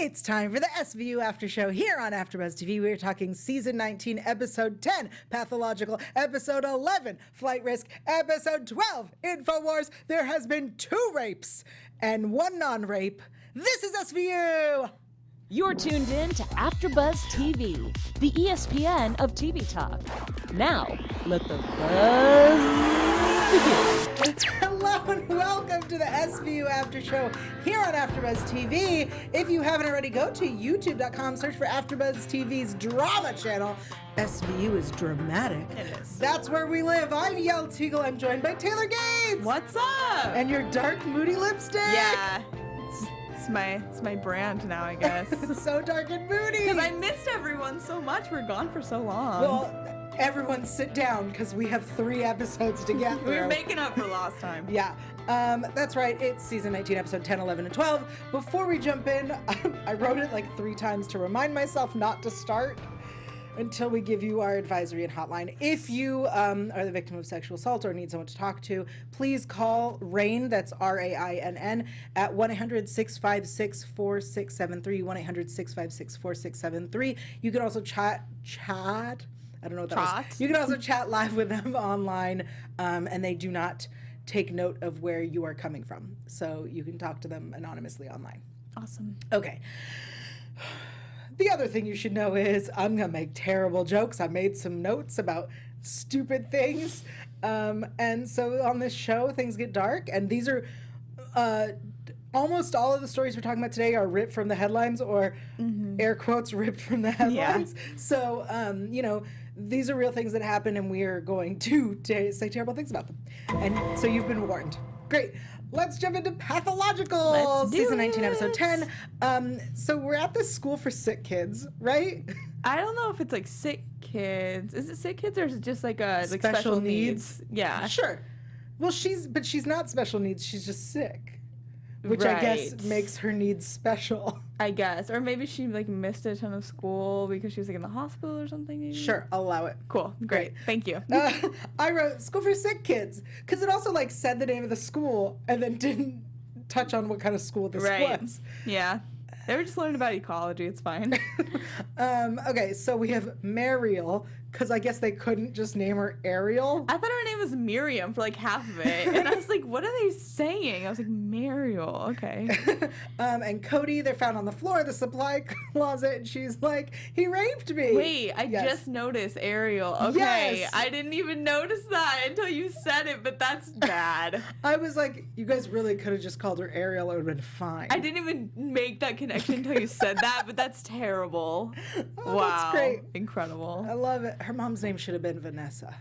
It's time for the SVU After Show here on AfterBuzz TV. We are talking Season 19, Episode 10, Pathological, Episode 11, Flight Risk, Episode 12, InfoWars. There has been 2 rapes and 1 non-rape. This is SVU! You're tuned in to AfterBuzz TV, the ESPN of TV talk. Now, let the buzz begin. Hello and welcome to the SVU After Show here on AfterBuzz TV. If you haven't already, go to youtube.com, search for AfterBuzz TV's drama channel. SVU is dramatic. It is. That's where we live. I'm Yael Tygiel. I'm joined by Taylor Gates. What's up? And your dark, moody lipstick. Yeah. It's my brand now, I guess. It's so dark and moody. Because I missed everyone so much. We're gone for so long. Well, everyone sit down because we have 3 episodes to get through. We're making up for lost time. Yeah, that's right. It's season 19, episode 10, 11, and 12. Before we jump in, I wrote it like 3 times to remind myself not to start until we give you our advisory and hotline. If you are the victim of sexual assault or need someone to talk to, please call RAINN, that's RAINN, at 1-800-656-4673, 1-800-656-4673. You can also chat. I don't know what that was. You can also chat live with them online, and they do not take note of where you are coming from. So you can talk to them anonymously online. Awesome. Okay. The other thing you should know is I'm going to make terrible jokes. I made some notes about stupid things. And so on this show, things get dark. And these are almost all of the stories we're talking about today are ripped from the headlines or air quotes ripped from the headlines. Yeah. So, these are real things that happen and we are going to say terrible things about them. And so you've been warned. Great. Let's jump into Pathological, season 19, episode 10. So we're at this school for sick kids, right? I don't know if it's like sick kids. Is it sick kids or is it just like a special needs? Yeah. Sure. Well, she's not special needs. She's just sick, which right. I guess makes her needs special. I guess, or maybe she like missed a ton of school because she was like in the hospital or something. Maybe? Sure, I'll allow it. Cool, great. Thank you. I wrote school for sick kids because it also like said the name of the school and then didn't touch on what kind of school this was. Yeah, they were just learning about ecology. It's fine. Okay, so we have Mariel because I guess they couldn't just name her Ariel. I thought her name was Miriam for like half of it, and I was like, "What are they saying?" I was like, "Mariel, okay." And Cody, they're found on the floor of the supply closet, and she's like, "He raped me." Wait, I just noticed Ariel. Okay, yes. I didn't even notice that until you said it, but that's bad. I was like, you guys really could have just called her Ariel; it would have been fine. I didn't even make that connection until you said that, but that's terrible. Oh, wow, that's great, incredible. I love it. Her mom's name should have been Vanessa.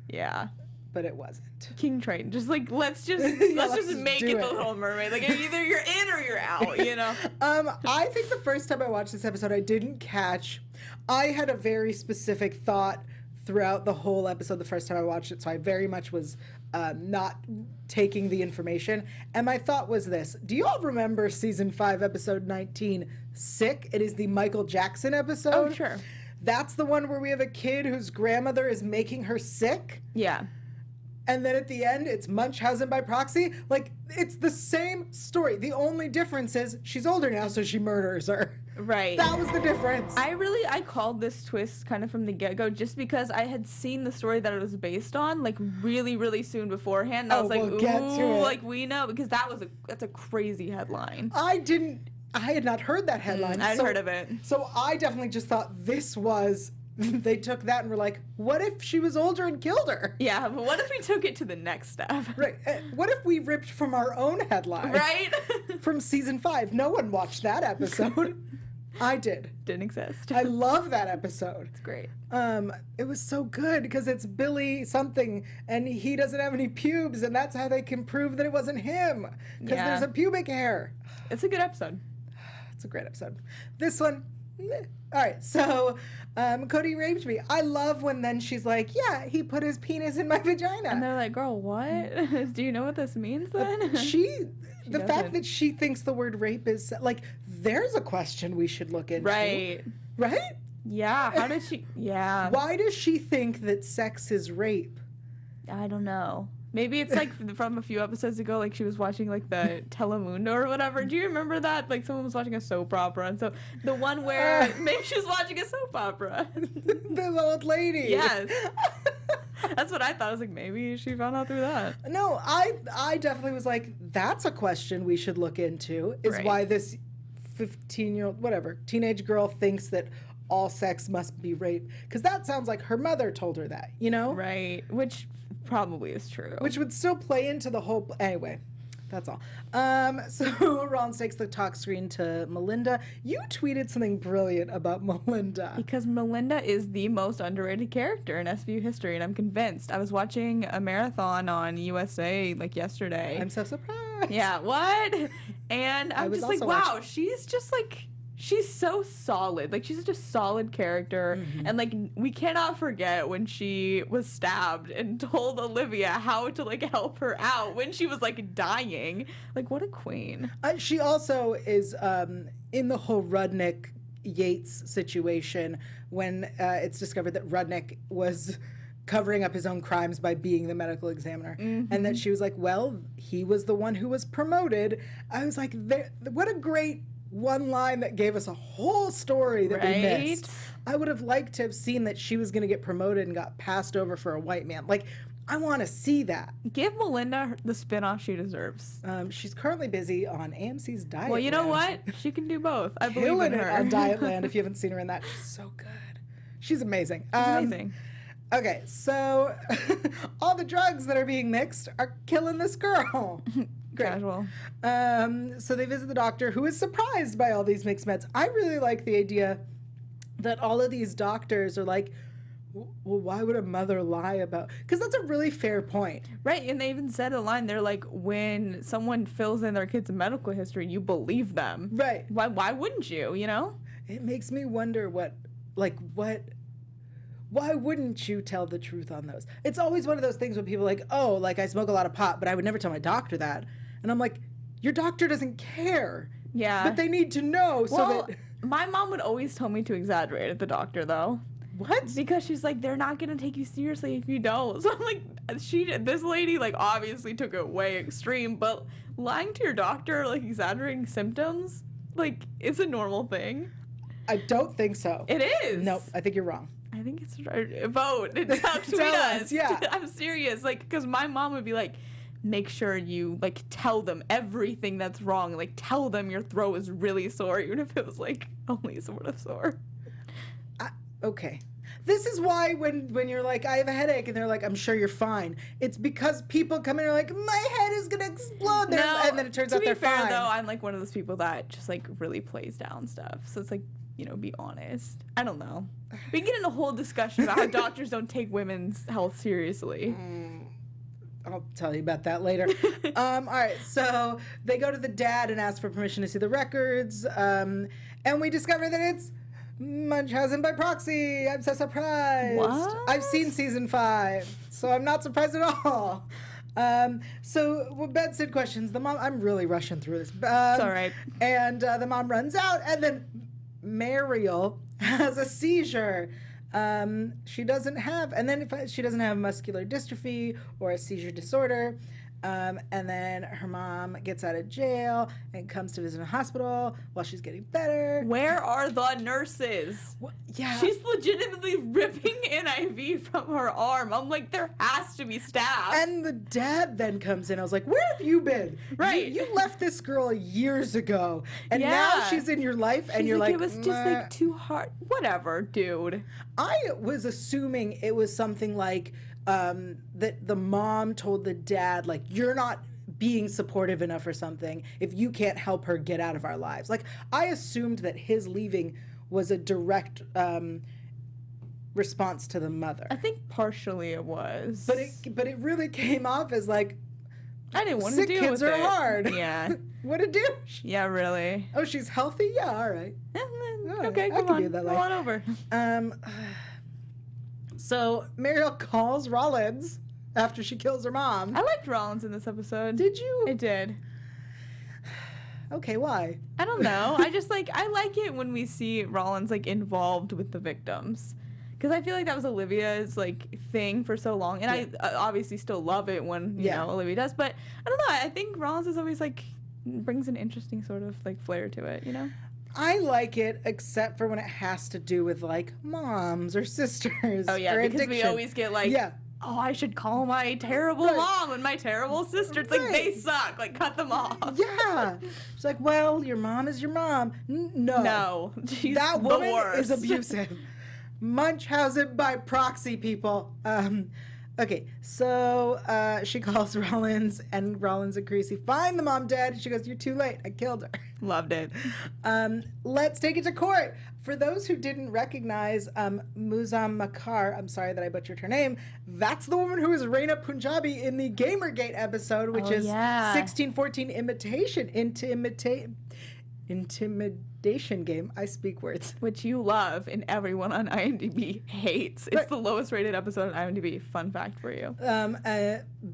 Yeah. But it wasn't. King Triton. Just like let's just make it the Little Mermaid. Like either you're in or you're out, you know? I think the first time I watched this episode I didn't catch. I had a very specific thought throughout the whole episode the first time I watched it, so I very much was not taking the information. And my thought was this. Do you all remember season 5, episode 19, Sick? It is the Michael Jackson episode. Oh, sure. That's the one where we have a kid whose grandmother is making her sick. Yeah. And then at the end, it's Munchausen by proxy. Like, it's the same story. The only difference is she's older now, so she murders her. Right. That was the difference. I called this twist kind of from the get-go just because I had seen the story that it was based on, like, really, really soon beforehand. And I was like, ooh, like, we know. Because that's a crazy headline. I had not heard that headline. I'd heard of it. So I definitely just thought this was, they took that and were like, what if she was older and killed her? Yeah, but what if we took it to the next step? Right. What if we ripped from our own headline? Right? From season 5. No one watched that episode. I did. Didn't exist. I love that episode. It's great. It was so good because it's Billy something and he doesn't have any pubes and that's how they can prove that it wasn't him because there's a pubic hair. It's a good episode. It's a great episode. This one, meh. All right, so Cody raped me. I love when then she's like, yeah, he put his penis in my vagina. And they're like, girl, what? Do you know what this means then? The fact that she thinks the word rape is, like, there's a question we should look into. Right? Yeah, how did she, yeah. Why does she think that sex is rape? I don't know. Maybe it's like from a few episodes ago, like she was watching like the Telemundo or whatever. Do you remember that? Like someone was watching a soap opera, and so the one where maybe she was watching a soap opera. The old lady. Yes. That's what I thought. I was like, maybe she found out through that. No, I definitely was like, that's a question we should look into, is why this 15-year-old, whatever, teenage girl thinks that all sex must be rape. Because that sounds like her mother told her that, you know? Right. Which probably is true. Which would still play into the whole... Anyway, that's all. So Rollins takes the talk screen to Melinda. You tweeted something brilliant about Melinda. Because Melinda is the most underrated character in SVU history, and I'm convinced. I was watching a marathon on USA like yesterday. I'm so surprised. Yeah, what? And I'm just like, wow, she's just like... She's so solid. Like, she's such a solid character. Mm-hmm. And, like, we cannot forget when she was stabbed and told Olivia how to, like, help her out when she was, like, dying. Like, what a queen. She also is in the whole Rudnick Yates situation when it's discovered that Rudnick was covering up his own crimes by being the medical examiner. Mm-hmm. And that she was like, well, he was the one who was promoted. I was like, what a great one line that gave us a whole story that we missed. I would have liked to have seen that she was going to get promoted and got passed over for a white man. Like, I want to see that. Give Melinda the spinoff she deserves. She's currently busy on AMC's Dietland. Well, you know what? She can do both. I believe in her. On Dietland. If you haven't seen her in that, she's so good. She's amazing. She's amazing. Okay, so all the drugs that are being mixed are killing this girl. Great. Casual. So they visit the doctor, who is surprised by all these mixed meds. I really like the idea that all of these doctors are like, well, why would a mother lie about? Because that's a really fair point. Right, and they even said a line, they're like, when someone fills in their kid's medical history, you believe them. Right. Why wouldn't you, you know? It makes me wonder why wouldn't you tell the truth on those? It's always one of those things when people are like, oh, like I smoke a lot of pot, but I would never tell my doctor that. And I'm like, your doctor doesn't care. Yeah. But they need to know so that... My mom would always tell me to exaggerate at the doctor, though. What? Because she's like, they're not going to take you seriously if you don't. So I'm like, this lady, like, obviously took it way extreme, but lying to your doctor, like, exaggerating symptoms, like, it's a normal thing. I don't think so. It is. Nope, I think you're wrong. I think it's right. Vote. Tweet us. Yeah. I'm serious. Like, because my mom would be like, make sure you, like, tell them everything that's wrong. Like, tell them your throat is really sore, even if it was, like, only sort of sore. Okay. This is why when you're like, I have a headache, and they're like, I'm sure you're fine. It's because people come in and are like, my head is going to explode. And then it turns out they're fine. To be fair, though, I'm, like, one of those people that just, like, really plays down stuff. So it's like, you know, be honest. I don't know. We can get in a whole discussion about how doctors don't take women's health seriously. I'll tell you about that later. All right, so they go to the dad and ask for permission to see the records. And we discover that it's Munchausen by proxy. I'm so surprised. What? I've seen season 5, so I'm not surprised at all. So Ben said questions. The mom, I'm really rushing through this. It's all right. And the mom runs out, and then Mariel has a seizure. She doesn't have muscular dystrophy or a seizure disorder. And then her mom gets out of jail and comes to visit a hospital while she's getting better. Where are the nurses? Yeah. She's legitimately ripping an IV from her arm. I'm like, there has to be staff. And the dad then comes in. I was like, where have you been? Right. You left this girl years ago. And now she's in your life and you're like, it was just like too hard. Whatever, dude. I was assuming it was something like, that the mom told the dad, like, you're not being supportive enough or something if you can't help her get out of our lives. Like, I assumed that his leaving was a direct response to the mother. I think partially it was. But it really came off as like, I didn't want to deal with it. Sick kids are hard. Yeah. What a douche. Yeah, really. Oh, she's healthy? Yeah, all right. Okay, come on. Go on over. So Mariel calls Rollins after she kills her mom. I liked Rollins in this episode. Did you? I did. Okay, why? I don't know. I just I like it when we see Rollins like involved with the victims. Because I feel like that was Olivia's, like, thing for so long. And I obviously still love it when, you know, Olivia does. But I don't know. I think Rollins is always, like, brings an interesting sort of, like, flair to it, you know? I like it, except for when it has to do with, like, moms or sisters. Oh, yeah, or because addiction. we always get, like, oh, I should call my terrible mom and my terrible sister. It's like, they suck. Like, cut them off. Yeah. She's like, well, your mom is your mom. No. No. She's that the woman worst. is abusive. Munchausen by proxy, people. Okay, so she calls Rollins, and Rollins and Creasy find the mom dead. She goes, you're too late. I killed her. Loved it. Let's take it to court. For those who didn't recognize Muzam Makar, I'm sorry that I butchered her name, that's the woman who is Reina Punjabi in the Gamergate episode, which is 1614 Intimidation game. I speak words. Which you love and everyone on IMDb hates. It's the lowest rated episode on IMDb. Fun fact for you.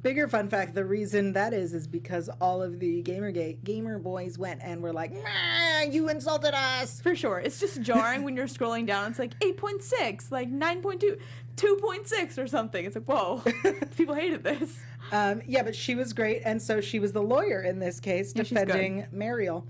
Bigger fun fact, the reason that is because all of the gamer boys went and were like, you insulted us. For sure. It's just jarring when you're scrolling down. It's like 8.6, like 9.2, 2.6 or something. It's like, whoa, people hated this. Yeah, but she was great. And so she was the lawyer in this case, defending Mariel.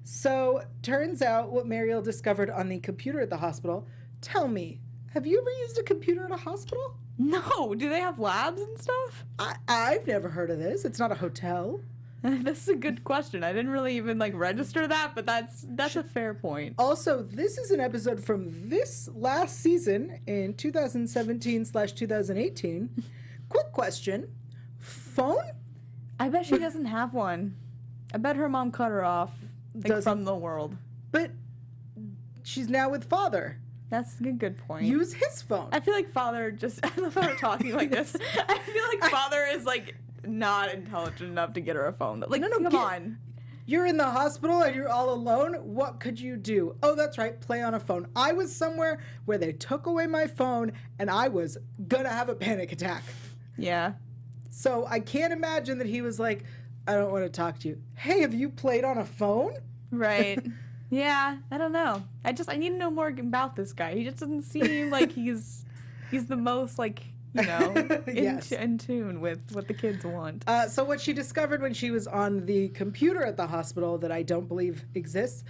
So turns out what Mariel discovered on the computer at the hospital. Tell me, have you ever used a computer at a hospital? No. Do they have labs and stuff? I've never heard of this. It's not a hotel. This is a good question. I didn't really even like register that, but that's a fair point. Also, this is an episode from this last season in 2017/2018. Quick question. Phone? I bet she doesn't have one. I bet her mom cut her off from the world. But she's now with father. That's a good point. Use his phone. I feel like father just, I love how we're talking like this. I feel like father is like not intelligent enough to get her a phone. Like, no, come on. You're in the hospital and you're all alone. What could you do? Oh, that's right. Play on a phone. I was somewhere where they took away my phone and I was gonna have a panic attack. Yeah. So I can't imagine that he was like, I don't want to talk to you. Hey, have you played on a phone? Right. Yeah, I don't know. I need to know more about this guy. He just doesn't seem like he's the most, like, you know, in tune with what the kids want. So what she discovered when she was on the computer at the hospital that I don't believe exists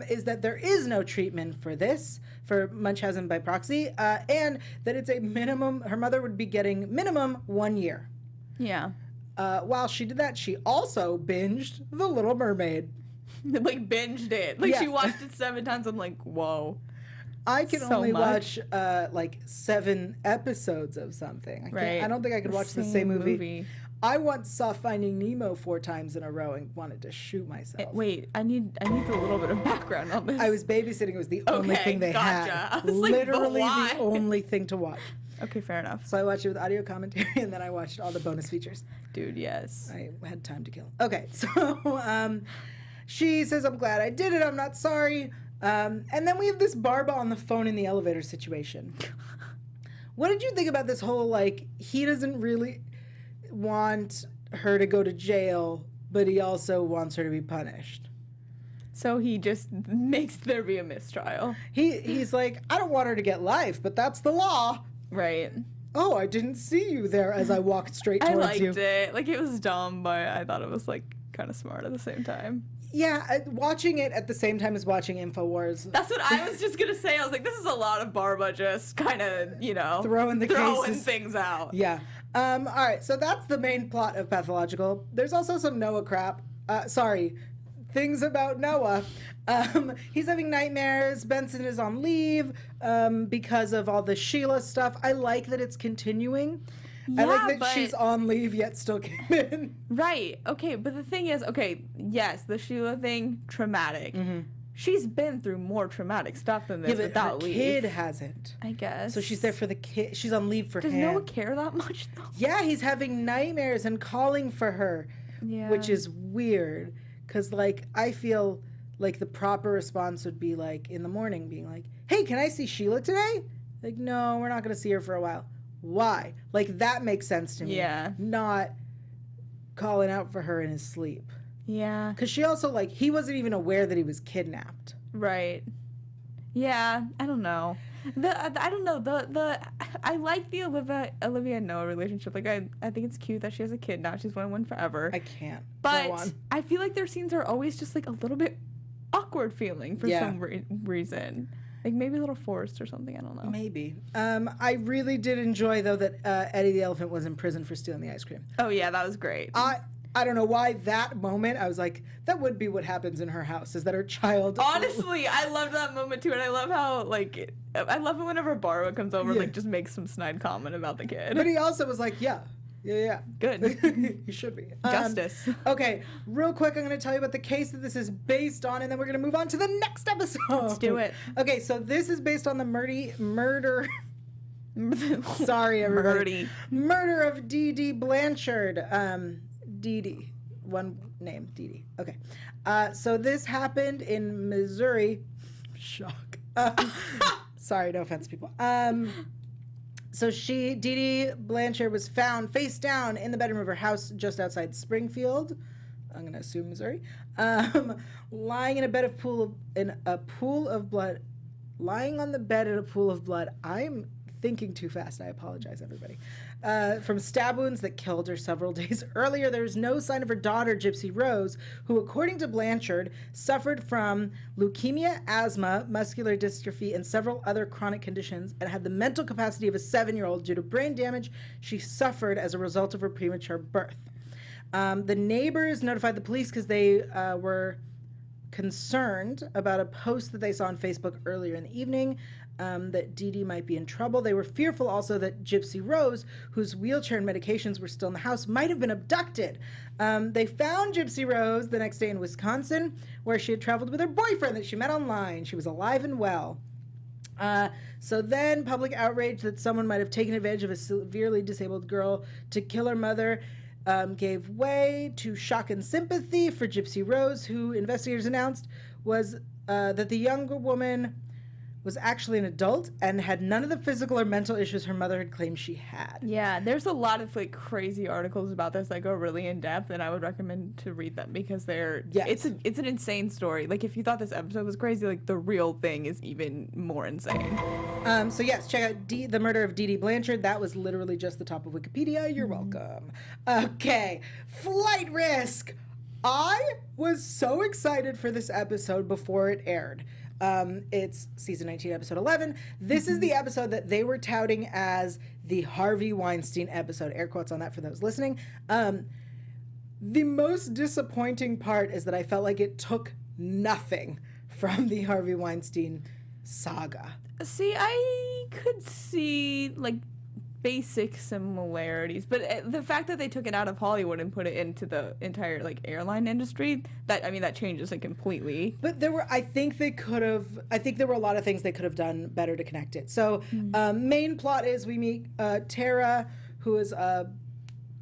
is that there is no treatment for this, for Munchausen by proxy, and that it's a minimum, her mother would be getting minimum 1 year. Yeah. While she did that, she also binged The Little Mermaid. Like, binged it. Like, she watched it 7 times. I'm like, whoa. I can only watch, like, 7 episodes of something. I don't think I could watch the same movie. I once saw Finding Nemo 4 times in a row and wanted to shoot myself. Wait, I need a little bit of background on this. I was babysitting. It was the only thing they had. Literally the only thing to watch. Okay, fair enough. So I watched it with audio commentary, and then I watched all the bonus features. Dude, yes. I had time to kill. Okay, so she says, I'm glad I did it. I'm not sorry. And then we have this Barba on the phone in the elevator situation. What did you think about this whole, like, he doesn't really want her to go to jail, but he also wants her to be punished? So he just makes there be a mistrial. He's like, I don't want her to get life, but that's the law. Right. Oh, I didn't see you there as I walked straight towards you. I liked it. Like, it was dumb, but I thought it was, like, kind of smart at the same time. Yeah, watching it at the same time as watching InfoWars. That's what I was just going to say. I was like, this is a lot of Barba just kind of, you know, throwing things out. Yeah. All right, so that's the main plot of Pathological. There's also some Noah crap. Things about Noah. He's having nightmares. Benson is on leave because of all the Sheila stuff. I like that it's continuing. Yeah, I like that she's on leave yet still came in. Right. Okay, but the thing is, yes, the Sheila thing, traumatic. Mm-hmm. She's been through more traumatic stuff than this without leave. The kid hasn't. I guess. So she's there for the kid. She's on leave for him. Does Noah care that much, though? Yeah, he's having nightmares and calling for her, which is weird. Because, like, I feel like the proper response would be, like, in the morning being like, hey, can I see Sheila today? Like, no, we're not going to see her for a while. Why? Like, that makes sense to me. Yeah. Not calling out for her in his sleep. Yeah. Because she also, like, he wasn't even aware that he was kidnapped. Right. Yeah, I don't know. I don't know, I like the Olivia and Noah relationship. Like, I think it's cute that she has a kid now. She's wanted one forever. I can't. But I feel like their scenes are always just like a little bit awkward feeling for some reason. Like maybe a little forced or something. I don't know. Maybe. I really did enjoy though that Eddie the elephant was in prison for stealing the ice cream. Oh yeah, that was great. I don't know why that moment, I was like, that would be what happens in her house, is that her child... Honestly, I loved that moment too, and I love how, like, I love it whenever Barwa comes over and, like, just makes some snide comment about the kid. But he also was like, yeah. Good. He should be. Justice. Okay, real quick, I'm going to tell you about the case that this is based on, and then we're going to move on to the next episode. Let's do it. Okay, so this is based on the murder... Sorry, everybody. Murder of Dee Dee Blanchard. Dee Dee. One name, Dee Dee. Okay. So this happened in Missouri. Shock. Sorry, no offense, people. So Dee Dee Blanchard was found face down in the bedroom of her house just outside Springfield. I'm going to assume Missouri. Lying in a pool of blood. Lying on the bed in a pool of blood. I'm thinking too fast. I apologize, everybody. From stab wounds that killed her several days earlier. There was no sign of her daughter, Gypsy Rose, who, according to Blanchard, suffered from leukemia, asthma, muscular dystrophy, and several other chronic conditions, and had the mental capacity of a 7-year-old due to brain damage she suffered as a result of her premature birth. The neighbors notified the police because they were concerned about a post that they saw on Facebook earlier in the evening, that Dee Dee might be in trouble. They were fearful also that Gypsy Rose, whose wheelchair and medications were still in the house, might have been abducted. They found Gypsy Rose the next day in Wisconsin, where she had traveled with her boyfriend that she met online. She was alive and well. So then public outrage that someone might have taken advantage of a severely disabled girl to kill her mother gave way to shock and sympathy for Gypsy Rose, who investigators announced was that the younger woman was actually an adult and had none of the physical or mental issues her mother had claimed she had. Yeah, there's a lot of like crazy articles about this that go really in depth, and I would recommend to read them because it's an insane story. Like if you thought this episode was crazy, like the real thing is even more insane. So yes, check out the murder of Dee Dee Blanchard. That was literally just the top of Wikipedia. You're welcome. Okay, flight risk. I was so excited for this episode before it aired. It's season 19, episode 11. This is the episode that they were touting as the Harvey Weinstein episode. Air quotes on that for those listening. The most disappointing part is that I felt like it took nothing from the Harvey Weinstein saga. See, I could see like basic similarities, but the fact that they took it out of Hollywood and put it into the entire like airline industry, that changes it completely. But there were a lot of things they could have done better to connect it. So main plot is we meet Tara, who is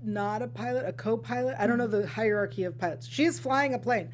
not a pilot, a co-pilot. I don't know the hierarchy of pilots. She is flying a plane.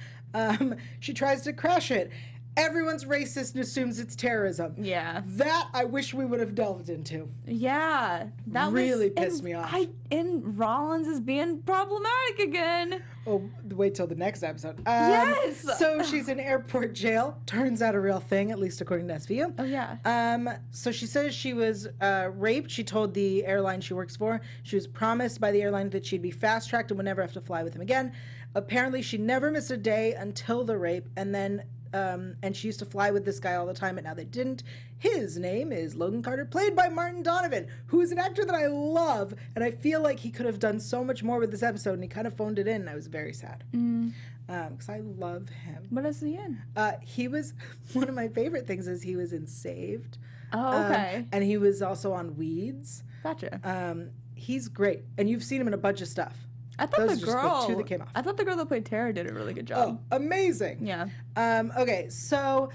She tries to crash it. Everyone's racist and assumes it's terrorism. Yeah. That I wish we would have delved into. Yeah. That really pissed me off. And Rollins is being problematic again. Oh, wait till the next episode. Yes! So she's in airport jail. Turns out a real thing, at least according to SVU. Oh, yeah. So she says she was raped. She told the airline she works for. She was promised by the airline that she'd be fast-tracked and would never have to fly with him again. Apparently, she never missed a day until the rape, and then... and she used to fly with this guy all the time, but now they didn't. His name is Logan Carter, played by Martin Donovan, who is an actor that I love, and I feel like he could have done so much more with this episode, and he kind of phoned it in, and I was very sad. Because I love him. What is he in? He was, one of my favorite things is he was in Saved. Oh, okay. And he was also on Weeds. Gotcha. He's great, and you've seen him in a bunch of stuff. I thought the girl that came off. I thought the girl that played Tara did a really good job. Oh, amazing. Yeah. Okay, so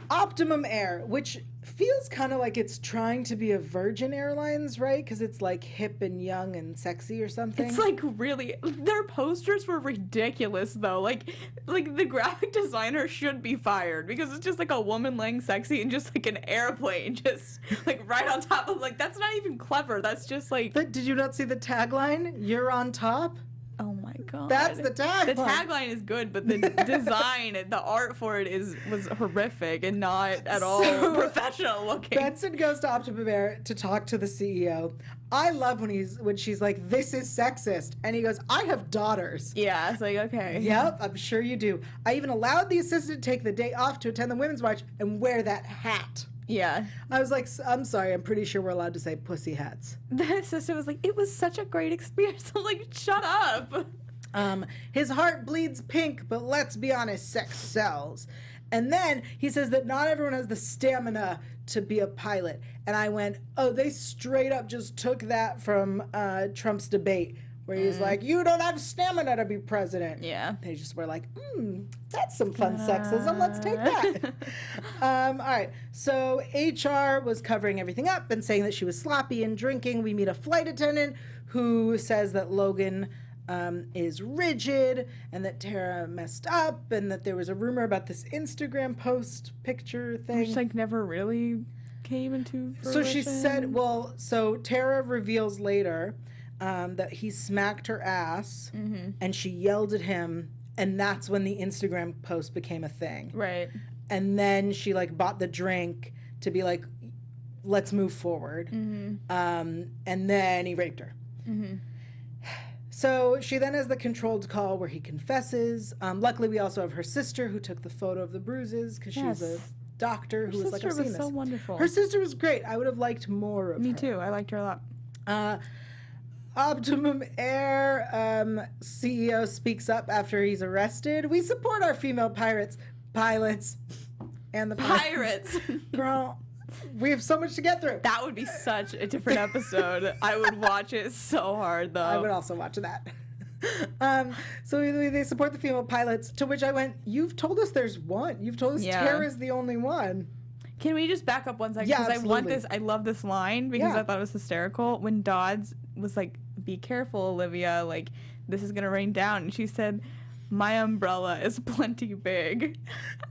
Optimum Air, which feels kind of like it's trying to be a Virgin Airlines, right? Because it's like hip and young and sexy or something. It's like really, their posters were ridiculous though. Like the graphic designer should be fired because it's just like a woman laying sexy and just like an airplane just like right on top of, like, that's not even clever. That's just like. But did you not see the tagline? You're on top? Oh my God. God. That's the tagline. The tagline is good, but the design, the art for it was horrific and not at all professional looking. Benson goes to Optima Bear to talk to the CEO. I love when she's like, "This is sexist," and he goes, "I have daughters." Yeah, it's like, okay. Yep, I'm sure you do. I even allowed the assistant to take the day off to attend the Women's March and wear that hat. Yeah. I was like, I'm sorry, I'm pretty sure we're allowed to say pussy hats. The assistant was like, it was such a great experience. I'm like, shut up. His heart bleeds pink, but let's be honest, sex sells. And then he says that not everyone has the stamina to be a pilot. And I went, oh, they straight up just took that from Trump's debate, where he's like, you don't have stamina to be president. Yeah. They just were like, that's some fun sexism. Let's take that. All right. So HR was covering everything up and saying that she was sloppy and drinking. We meet a flight attendant who says that Logan is rigid and that Tara messed up and that there was a rumor about this Instagram post picture thing. Which, like, never really came into fruition. So she said, so Tara reveals later that he smacked her ass and she yelled at him, and that's when the Instagram post became a thing. Right. And then she, like, bought the drink to be like, let's move forward. And then he raped her. So she then has the controlled call where he confesses. Luckily, we also have her sister who took the photo of the bruises because she's a doctor who was like, I've seen this. Her sister was so wonderful. Her sister was great. I would have liked more of her. Me too. I liked her a lot. Optimum Air CEO speaks up after he's arrested. We support our female pilots, and the Pirates. Girl, we have so much to get through. That would be such a different episode. I would watch it so hard, though. I would also watch that. So they support the female pilots, to which I went, you've told us there's one. You've told us Tara's the only one. Can we just back up 1 second? Yeah, because absolutely. I love this line because I thought it was hysterical. When Dodds was like, be careful, Olivia, like, this is going to rain down. And she said, my umbrella is plenty big.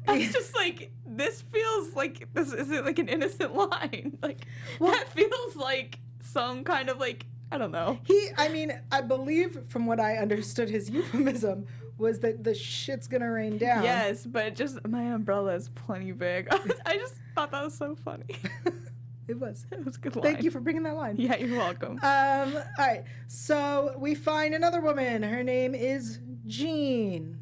It's just like, this feels like, this isn't like an innocent line. Like, that feels like some kind of like, I don't know. I believe from what I understood his euphemism was that the shit's gonna rain down. Yes, but just my umbrella is plenty big. I just thought that was so funny. It was. It was a good line. Thank you for bringing that line. Yeah, you're welcome. All right, so we find another woman. Her name is Jean.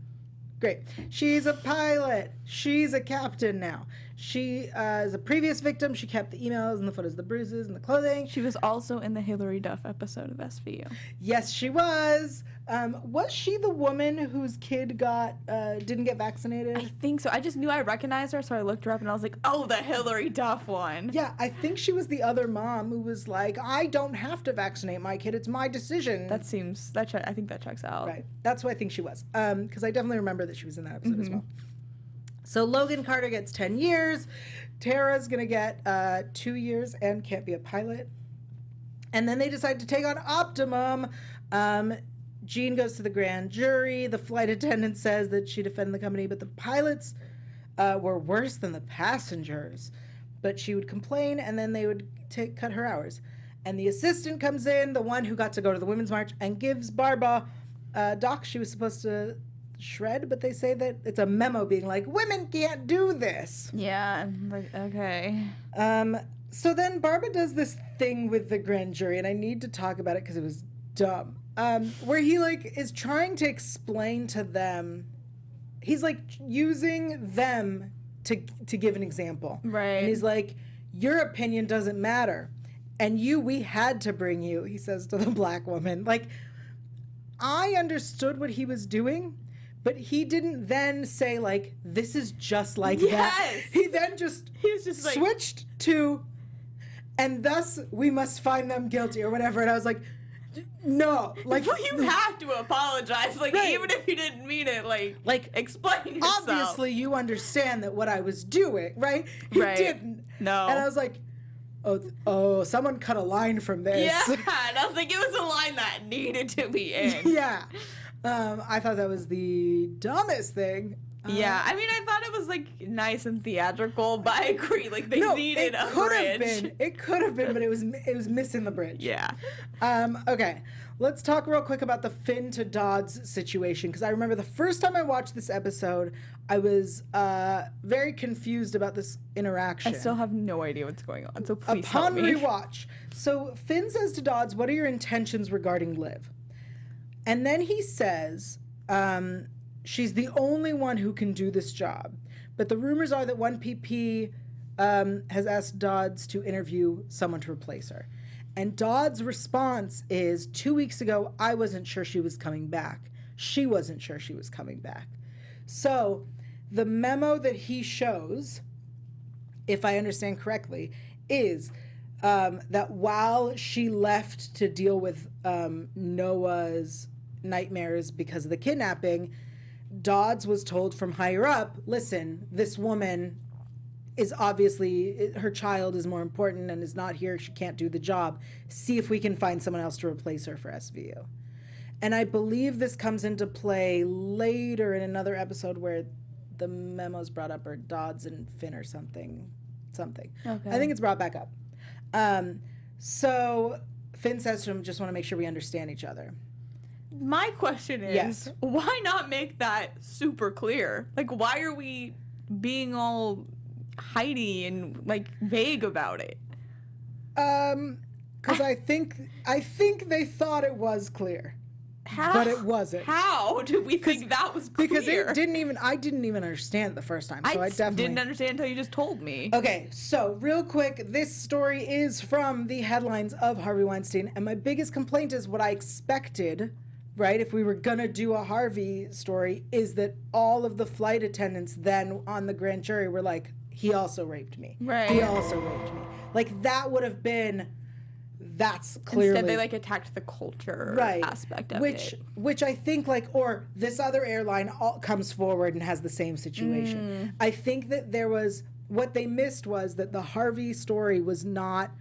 Great. She's a pilot. She's a captain now. She is a previous victim. She kept the emails and the photos of the bruises and the clothing. She was also in the Hillary Duff episode of SVU. Yes, she was. Was she the woman whose kid didn't get vaccinated? I think so. I just knew I recognized her, so I looked her up and I was like, oh, the Hillary Duff one. Yeah, I think she was the other mom who was like, I don't have to vaccinate my kid. It's my decision. I think that checks out. Right. That's who I think she was. Because I definitely remember that she was in that episode as well. So Logan Carter gets 10 years. Tara's going to get 2 years and can't be a pilot. And then they decide to take on Optimum. Jean goes to the grand jury. The flight attendant says that she defended the company, but the pilots were worse than the passengers. But she would complain, and then they would cut her hours. And the assistant comes in, the one who got to go to the Women's March, and gives Barbara a doc she was supposed to shred, but they say that it's a memo being like, women can't do this. Yeah, like, okay. So then Barbara does this thing with the grand jury, and I need to talk about it because it was dumb. Where he like is trying to explain to them, he's like using them to give an example. Right. And he's like, your opinion doesn't matter. And we had to bring you, he says to the black woman. Like, I understood what he was doing, but he didn't then say, like, this is just like that. He then he was just like, switched to, and thus we must find them guilty or whatever. And I was like, no. Like, well, you have to apologize. Like, right. Even if you didn't mean it, like explain yourself. Obviously, you understand that what I was doing, right? He didn't. No. And I was like, oh, someone cut a line from this. Yeah, and I was like, it was a line that needed to be in. Yeah. I thought that was the dumbest thing. Yeah, I mean, I thought it was like nice and theatrical, but I agree, like they needed a bridge. It could have been, but it was missing the bridge. Yeah. Okay, let's talk real quick about the Finn to Dodds situation, because I remember the first time I watched this episode, I was very confused about this interaction. I still have no idea what's going on, so please Upon help me. rewatch, so Finn says to Dodds, "What are your intentions regarding Liv?" And then he says, she's the only one who can do this job. But the rumors are that 1PP has asked Dodds to interview someone to replace her. And Dodds' response is, 2 weeks ago, I wasn't sure she was coming back. She wasn't sure she was coming back. So the memo that he shows, if I understand correctly, is that while she left to deal with Noah's nightmares because of the kidnapping, Dodds was told from higher up, listen, this woman is obviously, her child is more important and is not here. She can't do the job. See if we can find someone else to replace her for SVU. And I believe this comes into play later in another episode where the memo's brought up, or Dodds and Finn or something. Okay. I think it's brought back up. So Finn says to him, just want to make sure we understand each other. My question is, why not make that super clear? Like, why are we being all hidey and like vague about it? Because I think they thought it was clear. How? But it wasn't. How did we think that was clear? Because I didn't even understand it the first time. So I definitely didn't understand until you just told me. Okay, so real quick, this story is from the headlines of Harvey Weinstein, and my biggest complaint is what I expected, right, if we were gonna do a Harvey story, is that all of the flight attendants then on the grand jury were like, he also raped me. Right. He also raped me. Like, that would have been, that's clearly... Instead, they, like, attacked the culture aspect of it. Which I think, like, or this other airline comes forward and has the same situation. I think that there was... What they missed was that the Harvey story was not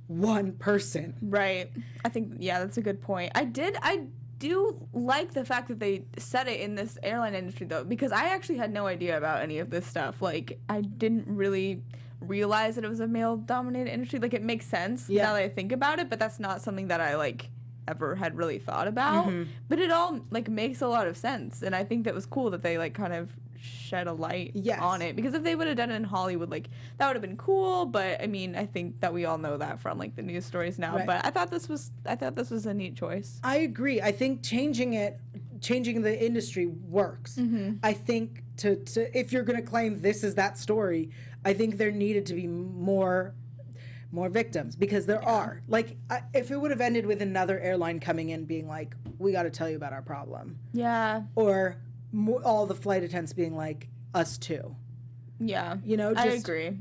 one person. Right. I think, yeah, that's a good point. I do like the fact that they said it in this airline industry, though, because I actually had no idea about any of this stuff. Like, I didn't really realize that it was a male-dominated industry. Like, it makes sense now that I think about it, but that's not something that I, like, ever had really thought about. But it all, like, makes a lot of sense, and I think that was cool that they, like, kind of shed a light on it, because if they would have done it in Hollywood, like, that would have been cool. But I mean, I think that we all know that from like the news stories now. But I thought this was a neat choice. I agree. I think changing the industry works. I think to if you're going to claim this is that story, I think there needed to be more victims, because there are. Like, if it would have ended with another airline coming in being like, we got to tell you about our problem. Yeah. Or all the flight attendants being like, us too. Yeah. You know, I agree.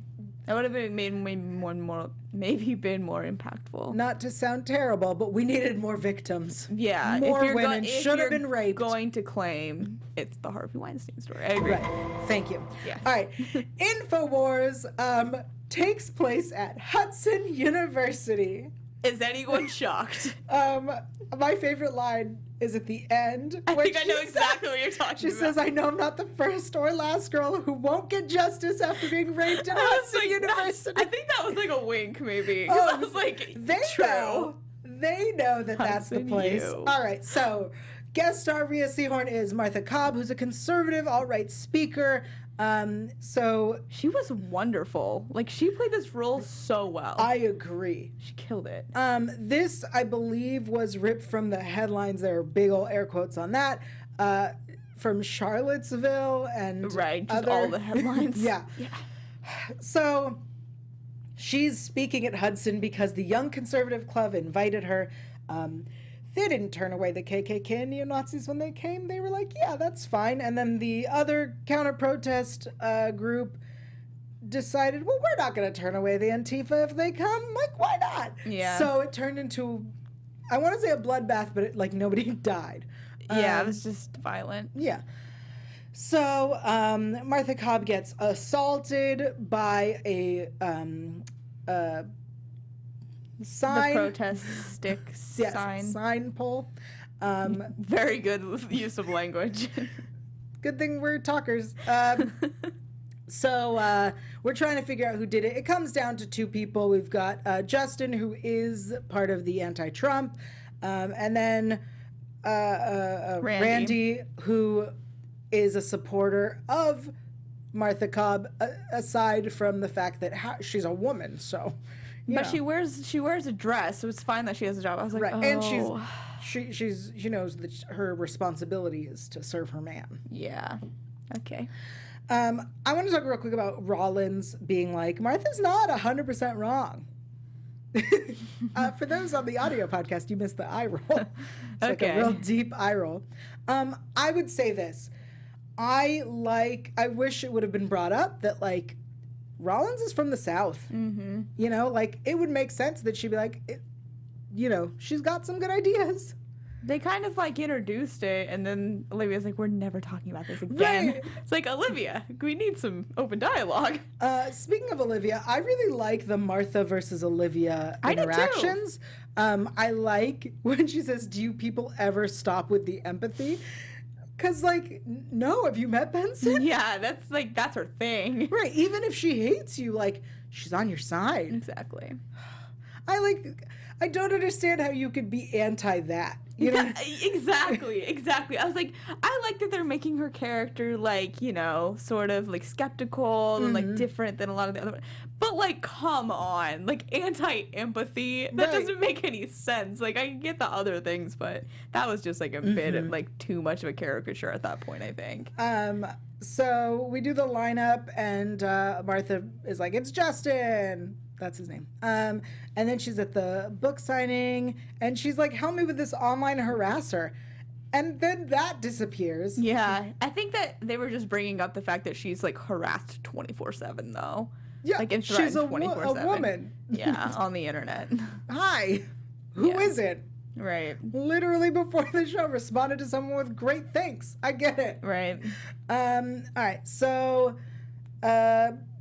That would have been maybe been more impactful. Not to sound terrible, but we needed more victims. Yeah. More women should have been raped. Going to claim it's the Harvey Weinstein story. I agree. Right. Thank you. Yeah. All right. InfoWars takes place at Hudson University. Is anyone shocked? My favorite line is at the end. I think I know exactly what you're talking about. She says, I know I'm not the first or last girl who won't get justice after being raped at Hudson University. I think that was like a wink, maybe. I was like, true. They know that that's the place. All right, so guest star Rhea Seehorn is Martha Cobb, who's a conservative alt-right speaker. So she was wonderful. Like, she played this role so well. I agree. She killed it. This, I believe, was ripped from the headlines. There are big old air quotes on that. From Charlottesville and just all the headlines. Yeah. So she's speaking at Hudson because the Young Conservative Club invited her. They didn't turn away the KKK and neo-Nazis when they came. They were like, yeah, that's fine. And then the other counter-protest group decided, well, we're not going to turn away the Antifa if they come. Like, why not? Yeah. So it turned into, I want to say a bloodbath, but nobody died. Yeah, it was just violent. Yeah. So Martha Cobb gets assaulted by a sign. The protest stick sign. Sign pole. Very good use of language. Good thing we're talkers. So we're trying to figure out who did it. It comes down to two people. We've got Justin, who is part of the anti-Trump, and then Randy, who is a supporter of Martha Cobb, aside from the fact that she's a woman. So, but she wears a dress, so it's fine that she has a job. I was like, right, and she knows that her responsibility is to serve her man. Yeah. Okay. I want to talk real quick about Rollins being like, Martha's not 100% wrong. For those on the audio podcast, you missed the eye roll. It's like a real deep eye roll. I would say this. I wish it would have been brought up that, like, Rollins is from the South. Mm-hmm. You know, like, it would make sense that she'd be like, she's got some good ideas. They kind of, like, introduced it, and then Olivia's like, we're never talking about this again. Right. It's like, Olivia, we need some open dialogue. Speaking of Olivia, I really like the Martha versus Olivia interactions. I like when she says, do you people ever stop with the empathy? Because, like, no, have you met Benson? Yeah, that's her thing. Right, even if she hates you, like, she's on your side. Exactly. I don't understand how you could be anti that. You know? Exactly. I was like, I like that they're making her character, like, sort of, like, skeptical and, like, different than a lot of the other. But, like, come on. Like, anti-empathy, that doesn't make any sense. Like, I get the other things, but that was just, like, a bit of, like, too much of a caricature at that point, I think. So we do the lineup, and Martha is like, it's Justin. That's his name. And then she's at the book signing, and she's like, help me with this online harasser. And then that disappears. Yeah. I think that they were just bringing up the fact that she's, like, harassed 24/7, though. Yeah, like, she's a woman. Yeah, on the internet. Hi. Who isn't? Right. Literally before the show responded to someone with great thanks. I get it. Right. All right. So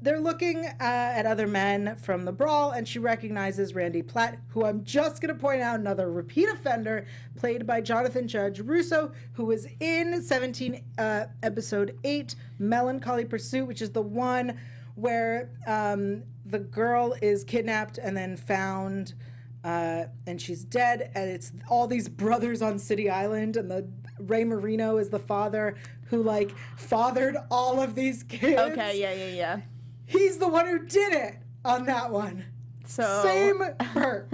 they're looking at other men from the brawl, and she recognizes Randy Platt, who I'm just going to point out, another repeat offender, played by Jonathan Judge Russo, who was in 17 episode 8, Melancholy Pursuit, which is the one where the girl is kidnapped and then found, and she's dead, and it's all these brothers on City Island, and Ray Marino is the father who, like, fathered all of these kids. Okay, yeah. He's the one who did it on that one. So same her.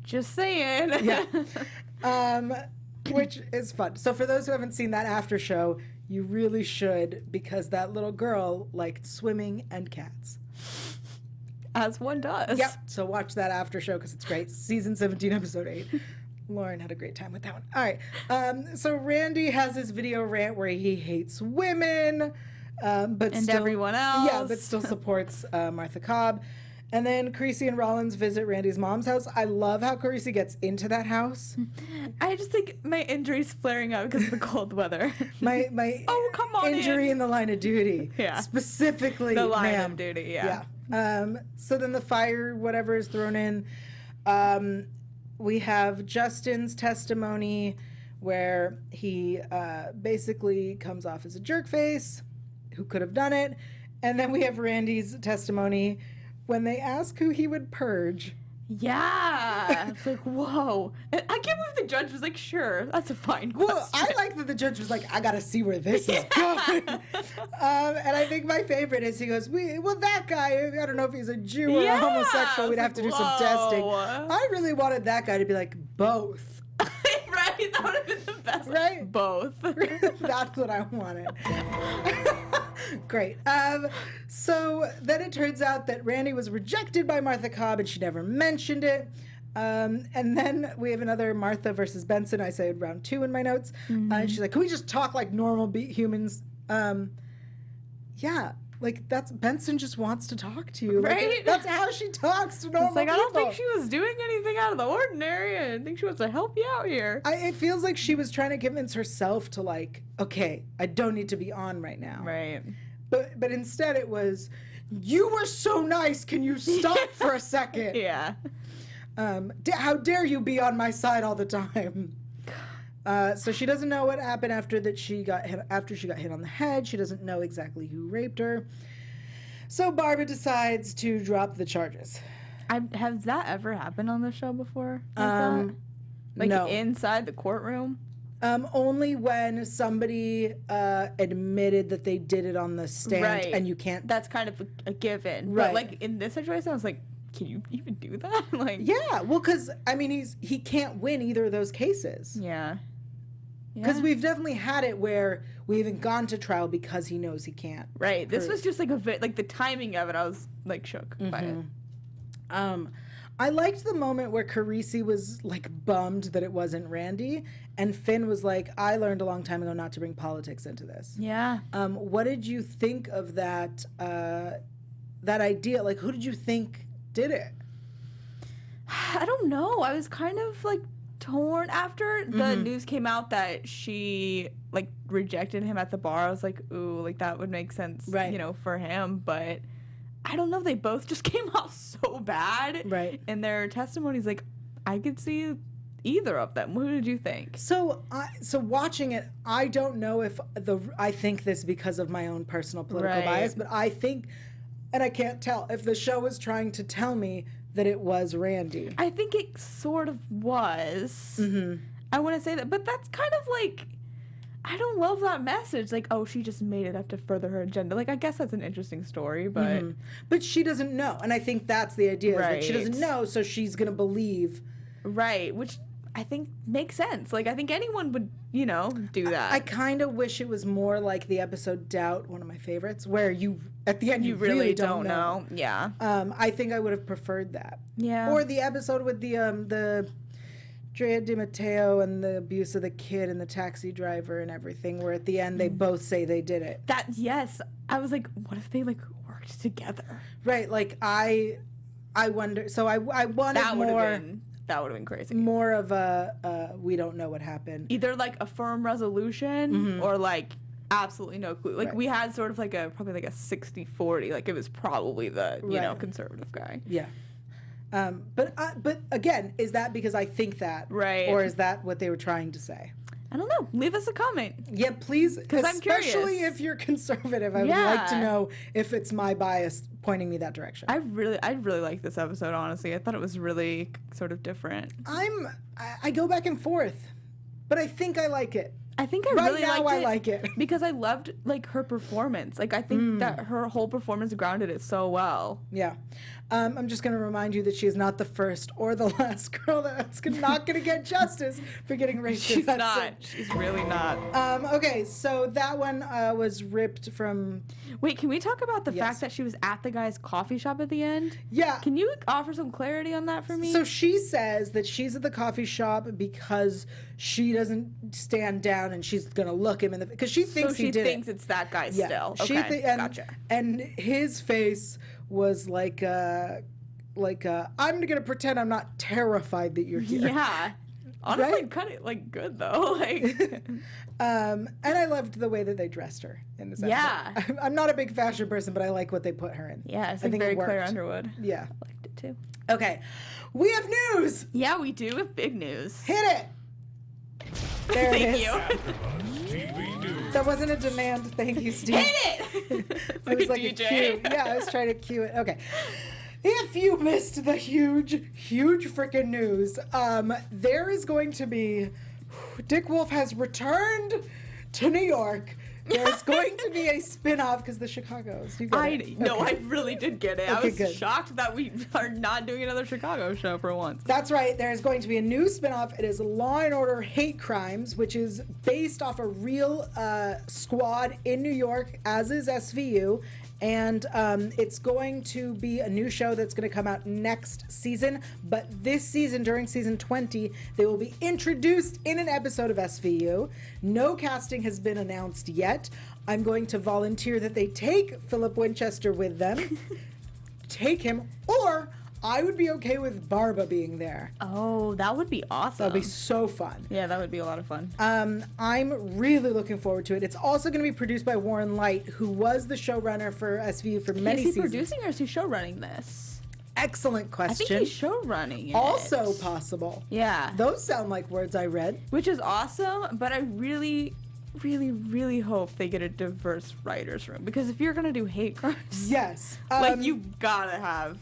Just saying. Yeah. Which is fun. So for those who haven't seen that after show, you really should, because that little girl liked swimming and cats. As one does. Yep. So watch that after show because it's great. Season 17, episode 8. Lauren had a great time with that one. All right. So Randy has this video rant where he hates women, but still, everyone else. Yeah, but still supports Martha Cobb. And then Carisi and Rollins visit Randy's mom's house. I love how Carisi gets into that house. I just think my injury's flaring up because of the cold weather. my come on injury in the line of duty. Yeah. Specifically, the line of duty, yeah. So then the fire, whatever, is thrown in. We have Justin's testimony where he basically comes off as a jerk face who could have done it. And then we have Randy's testimony when they ask who he would purge. Yeah. It's like, whoa. I can't believe the judge was like, sure, that's a fine question. Well, I like that the judge was like, I got to see where this is going. And I think my favorite is he goes, that guy, I don't know if he's a Jew or a homosexual. We'd have to do some testing. I really wanted that guy to be like, both. Right? That would have been the best. Right? Both. That's what I wanted. Great. So then it turns out that Randy was rejected by Martha Cobb and she never mentioned it. And then we have another Martha versus Benson. I say round 2 in my notes. And she's like, can we just talk like normal humans? Yeah. Like, Benson just wants to talk to you. Right? Like, that's how she talks to normal people. I don't think she was doing anything out of the ordinary. I think she wants to help you out here. It feels like she was trying to convince herself to, like, okay, I don't need to be on right now. Right. But instead it was, you were so nice, can you stop for a second? Yeah. How dare you be on my side all the time? So she doesn't know what happened after she got hit on the head. She doesn't know exactly who raped her. So Barbara decides to drop the charges. Has that ever happened on the show before? Like no. Inside the courtroom? Only when somebody admitted that they did it on the stand, and you can't. That's kind of a given, right? But like in this situation, I was like, can you even do that? Like, yeah, well, because I mean, he can't win either of those cases. Yeah. Because we've definitely had it where we haven't gone to trial because he knows he can't. Right. This was just like like the timing of it. I was like shook by it. I liked the moment where Carisi was like bummed that it wasn't Randy, and Finn was like, "I learned a long time ago not to bring politics into this." Yeah. What did you think of that? That idea? Like, who did you think did it? I don't know. I was kind of like torn after the news came out that she like rejected him at the bar. I was like, ooh, like that would make sense, right, you know, for him. But I don't know. They both just came off so bad, right? In their testimonies, like I could see either of them. Who did you think? So watching it, I don't know if I think this because of my own personal political bias, but I think, and I can't tell if the show was trying to tell me that it was Randy. I think it sort of was. I want to say that, but that's kind of like, I don't love that message. Like, oh, she just made it up to further her agenda. Like, I guess that's an interesting story, but but she doesn't know, and I think that's the idea. Right. Is that she doesn't know, so she's gonna believe. Right, which I think makes sense. Like, I think anyone would, you know, do that. I kind of wish it was more like the episode Doubt, one of my favorites, where you, at the end, you really don't know. Yeah. I think I would have preferred that. Yeah. Or the episode with the Drea DiMatteo and the abuse of the kid and the taxi driver and everything, where at the end they both say they did it. Yes. I was like, what if they, like, worked together? Right. Like, I wonder. So I wanted more. That would have been crazy. More of a we don't know what happened. Either like a firm resolution or like absolutely no clue. Like we had sort of like probably like a 60-40. Like it was probably the you know conservative guy. Yeah. But again, is that because I think that, or is that what they were trying to say? I don't know. Leave us a comment. Yeah, please. Because I'm curious. Especially if you're conservative, I would like to know if it's my bias pointing me that direction. I really like this episode, honestly. I thought it was really sort of different. I go back and forth, but I think I like it. I think I really liked it. I like it. Because I loved, like, her performance. Like, I think that her whole performance grounded it so well. Yeah. I'm just going to remind you that she is not the first or the last girl that's not going to get justice for getting raped. She's not. She's really not. Okay, so that one was ripped from... Wait, can we talk about the fact that she was at the guy's coffee shop at the end? Yeah. Can you offer some clarity on that for me? So she says that she's at the coffee shop because she doesn't stand down and she's going to look him in the... Because she thinks he did it. So she thinks it's that guy still. Okay, gotcha. And his face was like I'm going to pretend I'm not terrified that you're here. Yeah. Honestly, kind of like good though. Like, and I loved the way that they dressed her in this episode. Yeah. I'm not a big fashion person, but I like what they put her in. Yeah, it's like very Claire Underwood. Yeah. I liked it too. Okay. We have news. Yeah, we do. We have big news. Hit it. There Thank it is. you. That wasn't a demand. Thank you, Steve. Hit it. It was like DJ. a cue. Yeah, I was trying to cue it. Okay. If you missed the huge freaking news, there is going to be... Dick Wolf has returned to New York. There's going to be a spin-off because the Chicago's. You got it. No, I really did get it. Okay, I was good. shocked that we are not doing another Chicago show for once. That's right. There's going to be a new spin-off. It is Law & Order Hate Crimes, which is based off a real squad in New York, as is SVU. And it's going to be a new show that's going to come out next season. But this season, during season 20, they will be introduced in an episode of SVU. No casting has been announced yet. I'm going to volunteer that they take Philip Winchester with them. Take him. Or I would be okay with Barba being there. Oh, that would be awesome. That would be so fun. Yeah, that would be a lot of fun. I'm really looking forward to it. It's also going to be produced by Warren Leight, who was the showrunner for SVU for many seasons. Is he producing or is he showrunning this? excellent I question. think he's show running it. Also possible. Yeah. Those sound like words I read. Which is awesome, but I really, really, really hope they get a diverse writer's room. Because if you're going to do hate crimes, Yes. like, you gotta have,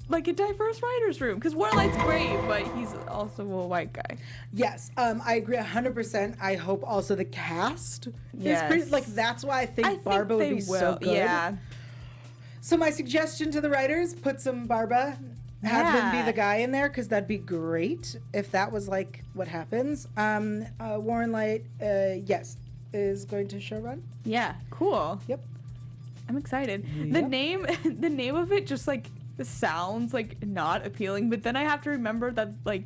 like, a diverse writer's room. Because Warlight's great, but he's also a white guy. Yes. I agree 100%. I hope also the cast Yes. is pretty, like, that's why I think Barba would be so good. Yeah. So my suggestion to the writers, put some Barba, have him be Yeah. the guy in there, because that'd be great if that was like what happens. Warren Light, yes, is going to showrun. Yeah, cool. Yep. I'm excited. Yep. The name of it just like sounds like not appealing, but then I have to remember that like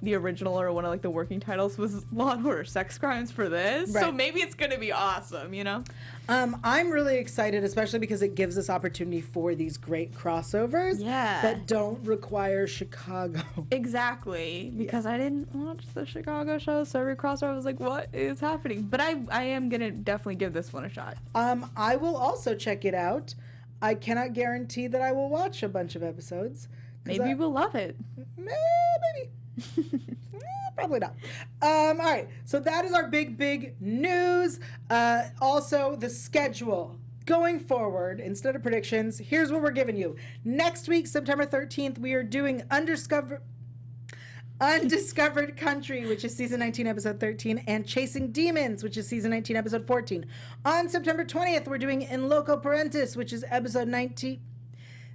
the original or one of like the working titles was Law and Order Sex Crimes for this. Right. So maybe it's gonna be awesome, you know? I'm really excited, especially because it gives us opportunity for these great crossovers Yeah. that don't require Chicago. Exactly. Because I didn't watch the Chicago show, so every crossover I was like, what is happening? But I am gonna definitely give this one a shot. I will also check it out. I cannot guarantee that I will watch a bunch of episodes. Maybe we'll love it. Maybe. Probably not. All right. So that is our big news. Also, the schedule. Going forward, instead of predictions, here's what we're giving you. Next week, September 13th, we are doing Undiscovered Country, which is season 19, episode 13, and Chasing Demons, which is season 19, episode 14. On September 20th, we're doing In Loco Parentis, which is episode 19.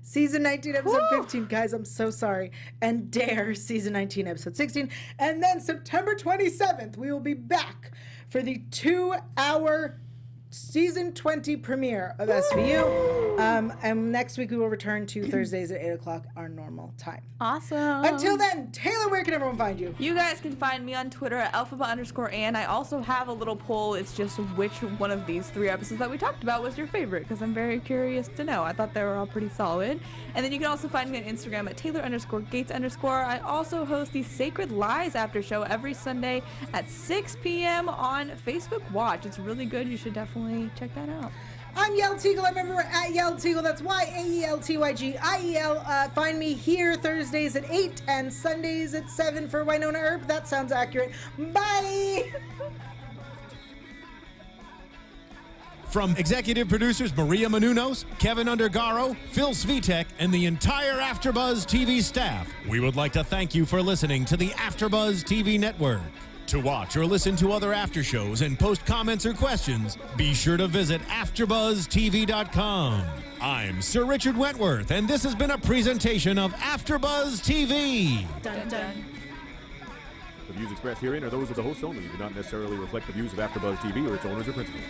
Season 19, episode 15. Guys, I'm so sorry. And Dare, season 19, episode 16. And then September 27th, we will be back for the 2-hour season 20 premiere of SVU. And next week we will return to Thursdays at 8 o'clock, our normal time. Awesome. Until then, Taylor, where can everyone find you? You guys can find me on Twitter at alphaba_Ann. I also have a little poll. It's just which one of these 3 episodes that we talked about was your favorite, because I'm very curious to know. I thought they were all pretty solid. And then you can also find me on Instagram at Taylor_Gates_. I also host the Sacred Lies After Show every Sunday at 6 p.m. on Facebook Watch. It's really good. You should definitely check that out. I'm Yael Tygiel. I'm everywhere at Yael Tygiel. That's YAELTYGIEL. Find me here Thursdays at 8 and Sundays at 7 for Winona Earp. That sounds accurate. Bye! From executive producers Maria Menounos, Kevin Undergaro, Phil Svitek, and the entire AfterBuzz TV staff, we would like to thank you for listening to the AfterBuzz TV network. To watch or listen to other after shows and post comments or questions, be sure to visit AfterBuzzTV.com. I'm Sir Richard Wentworth, and this has been a presentation of AfterBuzz TV. Dun, dun. The views expressed herein are those of the hosts only and do not necessarily reflect the views of AfterBuzz TV or its owners or principals.